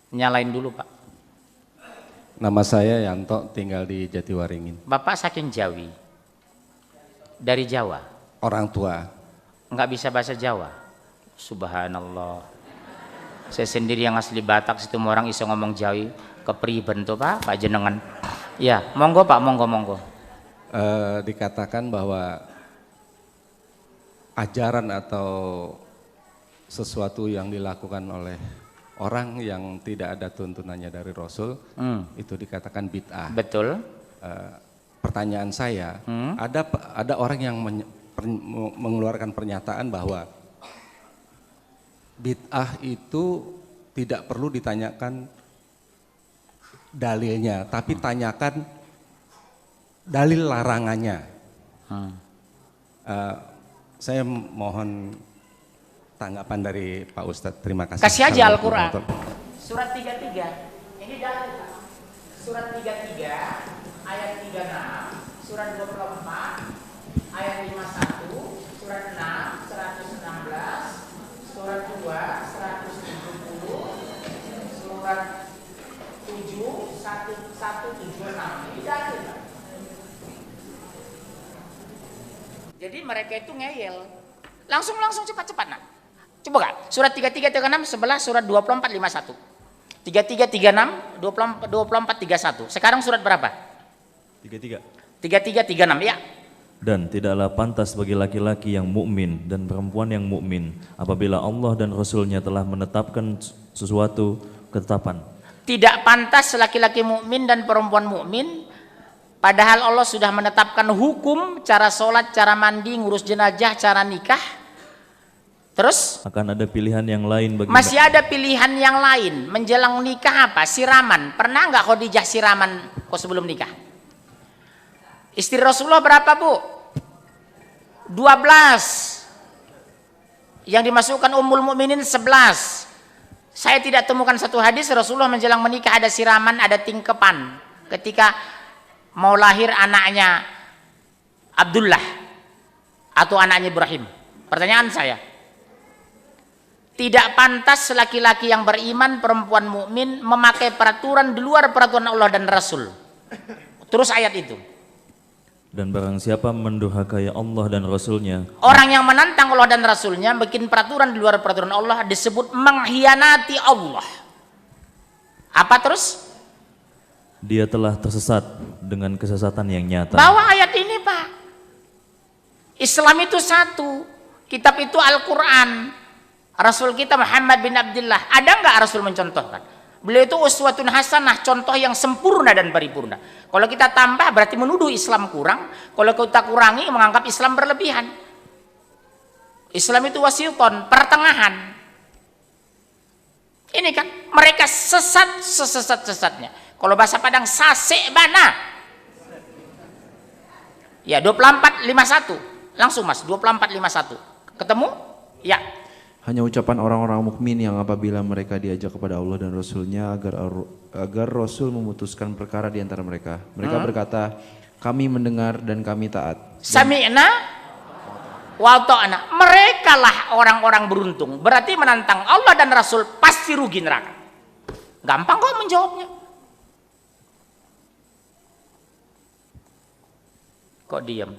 Nyalain dulu Pak. Nama saya Yanto, tinggal di Jatiwaringin. Bapak saking Jawi, dari Jawa. Orang tua. Nggak bisa bahasa Jawa. Subhanallah. Saya sendiri yang asli Batak, situ orang iso ngomong Jawi, kepriben tuh Pak jenengan. Ya, monggo Pak, monggo. Dikatakan bahwa ajaran atau sesuatu yang dilakukan oleh orang yang tidak ada tuntunannya dari Rasul, itu dikatakan bid'ah. Betul. Pertanyaan saya, ada orang yang mengeluarkan pernyataan bahwa bid'ah itu tidak perlu ditanyakan dalilnya, tapi tanyakan dalil larangannya. Saya mohon tanggapan dari Pak Ustadz. Terima kasih. Kasih aja Al-Quran. Surat 33. Ini dalil. Surat 33 ayat 36, surat 24 ayat 51, surat 6 116, surat 2 170, surat 7 1176. Ini dalil. Jadi mereka itu ngeyel. Langsung cepat nak. Coba Kak, surat 33 36 11, surat 24 51. 33 36 24 31. Sekarang surat berapa? 33 36 ya. Dan tidaklah pantas bagi laki-laki yang mukmin dan perempuan yang mukmin apabila Allah dan Rasul-Nya telah menetapkan sesuatu ketetapan. Tidak pantas laki-laki mukmin dan perempuan mukmin padahal Allah sudah menetapkan hukum, cara sholat, cara mandi, ngurus jenazah, cara nikah. Terus akan ada pilihan yang lain bagi masih ada pilihan yang lain menjelang nikah. Apa? Siraman. Pernah nggak Khadijah siraman kok sebelum nikah? Istri Rasulullah berapa Bu? 12. Yang dimasukkan Ummul Mukminin 11. Saya tidak temukan satu hadis Rasulullah menjelang menikah ada siraman, ada tingkepan ketika mau lahir anaknya Abdullah atau anaknya Ibrahim. Pertanyaan saya, tidak pantas laki-laki yang beriman, perempuan mukmin memakai peraturan di luar peraturan Allah dan Rasul. Terus ayat itu. Dan barang siapa mendurhakai Allah dan Rasul-Nya, orang yang menantang Allah dan Rasul-Nya bikin peraturan di luar peraturan Allah disebut mengkhianati Allah. Apa terus? dia telah tersesat dengan kesesatan yang nyata. Bawa ayat ini Pak. Islam itu satu, kitab itu Al-Quran. Rasul kita Muhammad bin Abdullah, ada nggak Rasul mencontohkan? Beliau itu uswatun hasanah, contoh yang sempurna dan paripurna. Kalau kita tambah berarti menuduh Islam kurang, kalau kita kurangi menganggap Islam berlebihan. Islam itu wasiton, pertengahan. Ini kan mereka sesat sesat-sesatnya. Kalau bahasa Padang sasek bana. Ya 2451. Langsung Mas, 2451. Ketemu? Ya. Hanya ucapan orang-orang mukmin yang apabila mereka diajak kepada Allah dan Rasul-Nya agar Rasul memutuskan perkara di antara mereka. Mereka berkata, kami mendengar dan kami taat. Sami'na wa ta'na. Mereka lah orang-orang beruntung. Berarti menantang Allah dan Rasul pasti rugi neraka. Gampang kok menjawabnya. Kok diam?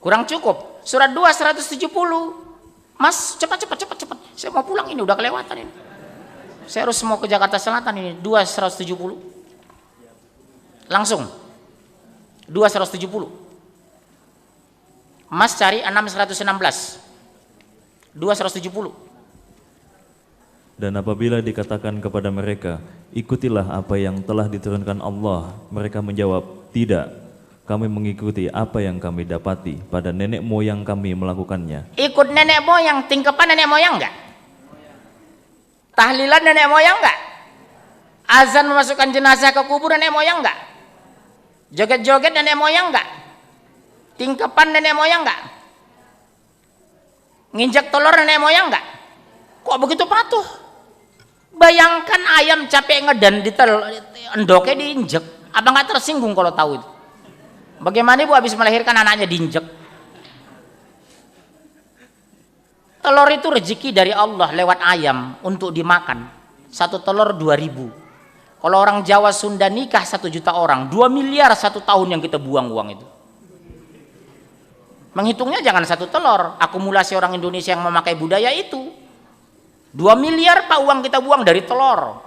Kurang cukup. Surat 2 170. Mas, cepat. Saya mau pulang ini, udah kelewatan ini. Saya harus mau ke Jakarta Selatan ini, 2 170. Langsung. 2 170. Mas cari 6 116. 2 170. Dan apabila dikatakan kepada mereka, ikutilah apa yang telah diturunkan Allah, mereka menjawab, tidak. Kami mengikuti apa yang kami dapati pada nenek moyang kami melakukannya. Ikut nenek moyang, tingkepan nenek moyang enggak? Tahlilan nenek moyang enggak? Azan memasukkan jenazah ke kubur nenek moyang enggak? Joget-joget nenek moyang enggak? Tingkepan nenek moyang enggak? Nginjak telur nenek moyang enggak? Kok begitu patuh? Bayangkan ayam capek ngedan di endoknya diinjek. Abang nggak tersinggung kalau tahu itu? Bagaimana ibu habis melahirkan anaknya diinjek? Telur itu rezeki dari Allah lewat ayam untuk dimakan. satu telur 2.000. Kalau orang Jawa Sunda nikah 1 juta orang, 2 miliar 1 tahun yang kita buang uang itu. Menghitungnya jangan 1 telur, akumulasi orang Indonesia yang memakai budaya itu. 2 miliar Pak uang kita buang dari telur.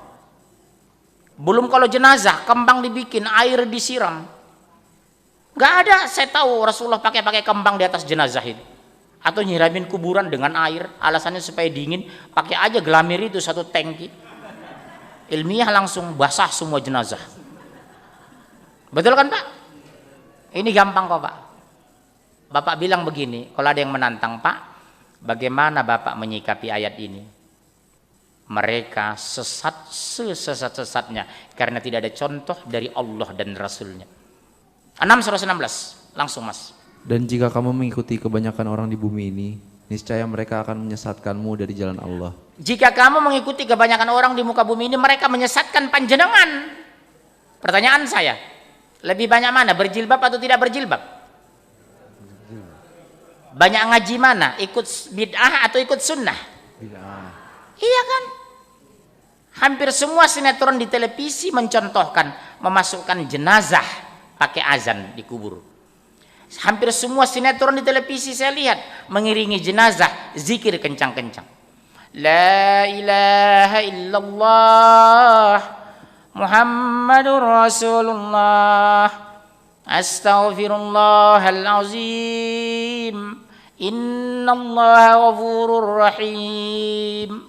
Belum kalau jenazah, kembang dibikin, air disiram. Gak ada, saya tahu Rasulullah pakai kembang di atas jenazah itu. Atau nyiramin kuburan dengan air, alasannya supaya dingin, pakai aja gelamir itu 1 tangki. Ilmiah langsung basah semua jenazah. Betul kan Pak? Ini gampang kok Pak. Bapak bilang begini, kalau ada yang menantang, Pak, bagaimana Bapak menyikapi ayat ini? Mereka sesat sesat-sesatnya karena tidak ada contoh dari Allah dan Rasulnya. 6:16, langsung Mas. Dan jika kamu mengikuti kebanyakan orang di bumi ini, niscaya mereka akan menyesatkanmu dari jalan Allah. Jika kamu mengikuti kebanyakan orang di muka bumi ini, mereka menyesatkan panjenengan. Pertanyaan saya, lebih banyak mana, berjilbab atau tidak berjilbab? Banyak ngaji mana, ikut bid'ah atau ikut sunnah? Bid'ah. Iya kan? Hampir semua sinetron di televisi mencontohkan memasukkan jenazah pakai azan di kubur. Hampir semua sinetron di televisi saya lihat mengiringi jenazah zikir kencang-kencang. La ilaha illallah Muhammadur Rasulullah Astaghfirullahalazim Innallaha ghafurur rahim.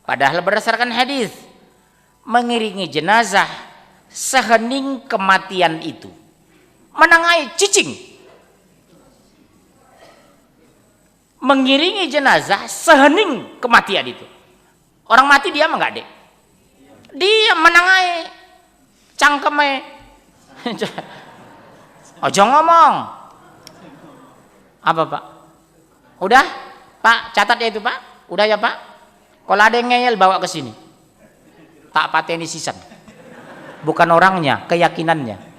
Padahal berdasarkan hadis mengiringi jenazah sehening kematian itu menangai cicing. Mengiringi jenazah sehening kematian itu. Orang mati dia mah enggak deh. Dia menangai cangkeme. Ojo ngomong. Apa Pak? Udah? Pak, catat ya itu Pak. Udah ya Pak? Kalau ada yang ngeyel bawa ke sini. Tak pateni sisan. Bukan orangnya, keyakinannya.